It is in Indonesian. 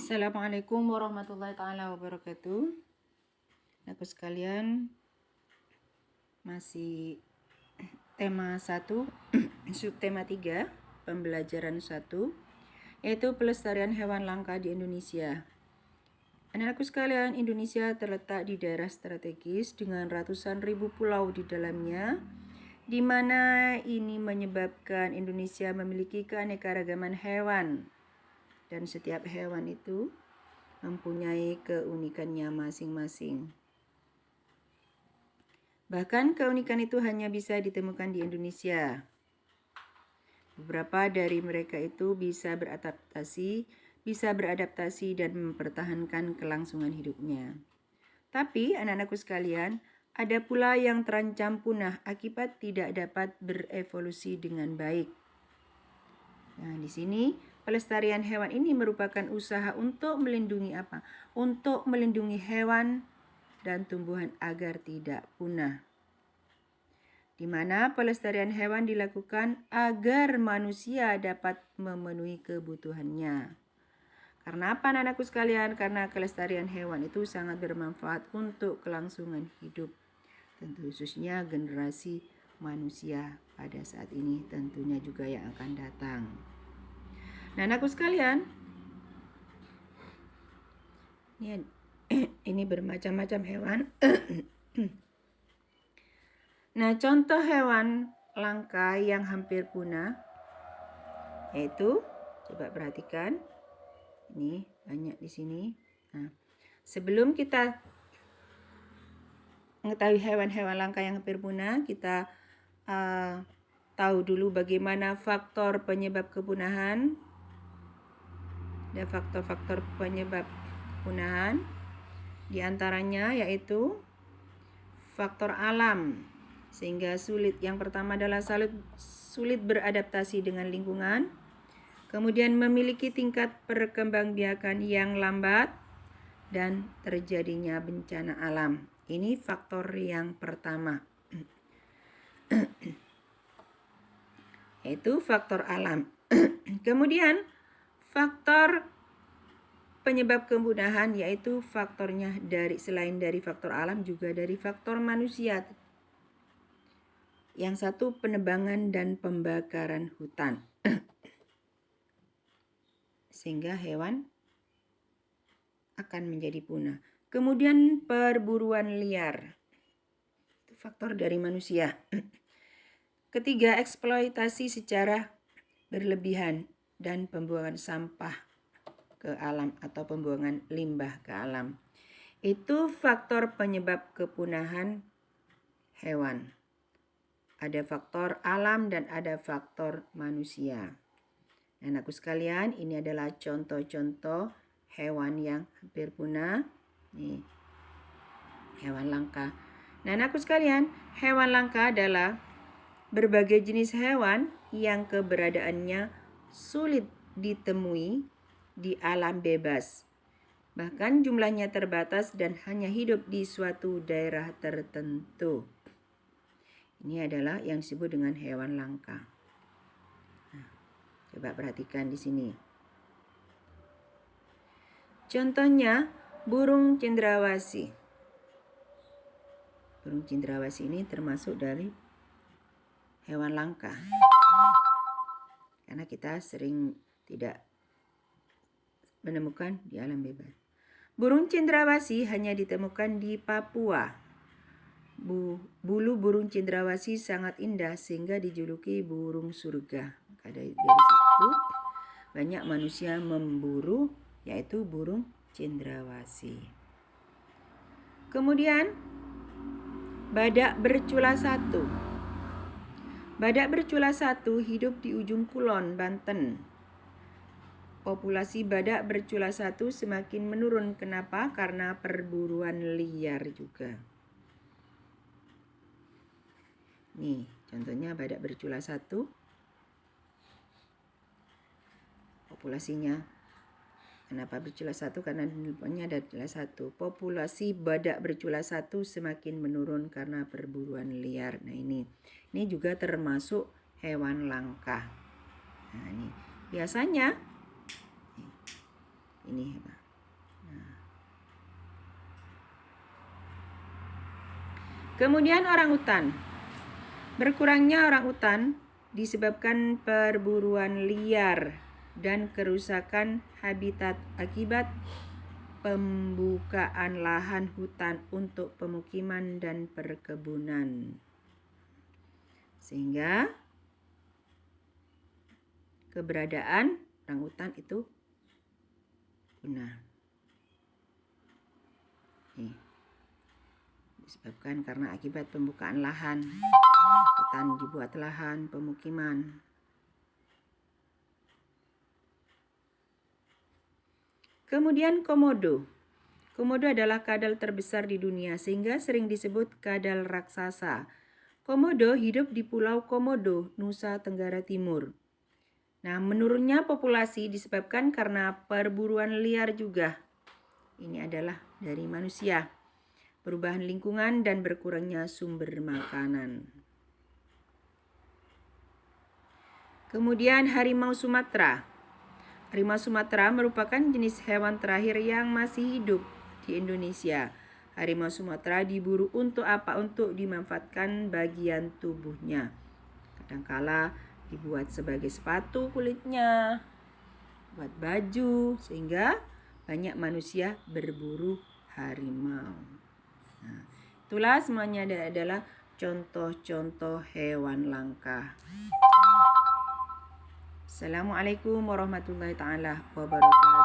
Assalamualaikum warahmatullahi taala wabarakatuh. Aku sekalian, masih tema 1, subtema 3, pembelajaran 1, yaitu pelestarian hewan langka di Indonesia. Anak-anakku sekalian, Indonesia terletak di daerah strategis dengan ratusan ribu pulau di dalamnya, di mana ini menyebabkan Indonesia memiliki keanekaragaman hewan. Dan setiap hewan itu mempunyai keunikannya masing-masing. Bahkan keunikan itu hanya bisa ditemukan di Indonesia. Beberapa dari mereka itu bisa beradaptasi dan mempertahankan kelangsungan hidupnya. Tapi anak-anakku sekalian, ada pula yang terancam punah akibat tidak dapat berevolusi dengan baik. Nah, di sini pelestarian hewan ini merupakan usaha untuk melindungi apa? Untuk melindungi hewan dan tumbuhan agar tidak punah. Di mana pelestarian hewan dilakukan agar manusia dapat memenuhi kebutuhannya. Karena apa anak-anakku sekalian? Karena kelestarian hewan itu sangat bermanfaat untuk kelangsungan hidup. Tentu khususnya generasi manusia pada saat ini, tentunya juga yang akan datang. Nah, anakku sekalian, ini bermacam-macam hewan. Nah, contoh hewan langka yang hampir punah yaitu, coba perhatikan, ini banyak di sini. Nah, sebelum kita mengetahui hewan-hewan langka yang hampir punah, kita tahu dulu bagaimana faktor penyebab kepunahan. Ada faktor-faktor penyebab kepunahan, di antaranya yaitu faktor alam, sehingga yang pertama adalah sulit beradaptasi dengan lingkungan, kemudian memiliki tingkat perkembangbiakan yang lambat, dan terjadinya bencana alam. Ini faktor yang pertama, yaitu faktor alam. Kemudian faktor penyebab kepunahan yaitu faktornya selain dari faktor alam juga dari faktor manusia. Yang satu, penebangan dan pembakaran hutan. Sehingga hewan akan menjadi punah. Kemudian perburuan liar. Itu faktor dari manusia. Ketiga, eksploitasi secara berlebihan dan pembuangan sampah ke alam atau pembuangan limbah ke alam. Itu faktor penyebab kepunahan hewan. Ada faktor alam dan ada faktor manusia. Anakku sekalian, ini adalah contoh-contoh hewan yang hampir punah. Nih, hewan langka. Nah, anakku sekalian, hewan langka adalah berbagai jenis hewan yang keberadaannya sulit ditemui di alam bebas. Bahkan jumlahnya terbatas dan hanya hidup di suatu daerah tertentu. Ini adalah yang disebut dengan hewan langka. Nah, coba perhatikan di sini. Contohnya burung cendrawasih. Burung cendrawasih ini termasuk dari hewan langka. Karena kita sering tidak menemukan di alam bebas. Burung cendrawasih hanya ditemukan di Papua. Bulu burung cendrawasih sangat indah sehingga dijuluki burung surga. Dari situ banyak manusia memburu yaitu burung cendrawasih. Kemudian badak bercula satu. Badak bercula satu hidup di ujung kulon, Banten. Populasi badak bercula satu semakin menurun. Kenapa? Karena perburuan liar juga. Nih, contohnya badak bercula satu. Populasinya. Kenapa bercula satu? Karena depannya ada cula satu. Populasi badak bercula satu semakin menurun karena perburuan liar. Nah, ini juga termasuk hewan langka. Nah, ini biasanya ini. Kemudian orangutan. Berkurangnya orangutan disebabkan perburuan liar dan kerusakan habitat akibat pembukaan lahan hutan untuk pemukiman dan perkebunan. Sehingga keberadaan orangutan itu punah. Disebabkan karena akibat pembukaan lahan, hutan dibuat lahan pemukiman. Kemudian komodo. Komodo adalah kadal terbesar di dunia sehingga sering disebut kadal raksasa. Komodo hidup di Pulau Komodo, Nusa Tenggara Timur. Nah, menurunnya populasi disebabkan karena perburuan liar juga. Ini adalah dari manusia. Perubahan lingkungan dan berkurangnya sumber makanan. Kemudian harimau Sumatera. Harimau Sumatera merupakan jenis hewan terakhir yang masih hidup di Indonesia. Harimau Sumatera diburu untuk apa? Untuk dimanfaatkan bagian tubuhnya. Kadangkala dibuat sebagai sepatu kulitnya, buat baju, sehingga banyak manusia berburu harimau. Nah, itulah semuanya adalah contoh-contoh hewan langka. Assalamualaikum warahmatullahi taala wabarakatuh.